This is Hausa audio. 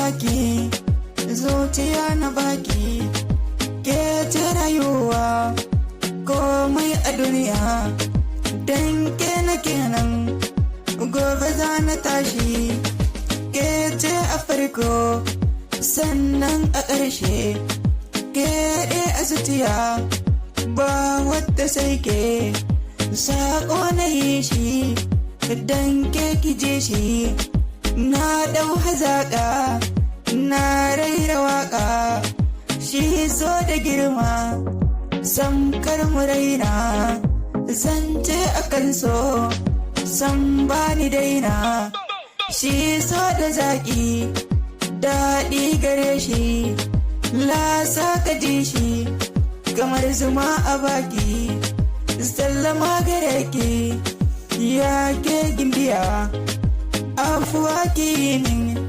baki, zuciya na baki, ke ce rayuwa komai a duniya, dan ke na kenan gobe za na tashi, ke ce a farko sannan a ƙarshe, ke ɗe a zuciya ba wadda sai ke, saƙo na yi shi dan ke kije shi, na ɗau hazaƙa na raira waƙa, shi so da girma samkar mu raina, zance akan so san bani daina, shi so da zaƙi daɗi gare shi, lasa ka ji shi kamar zuma a baki, sallama gare ki ya ke gimbiya, afuwa ki min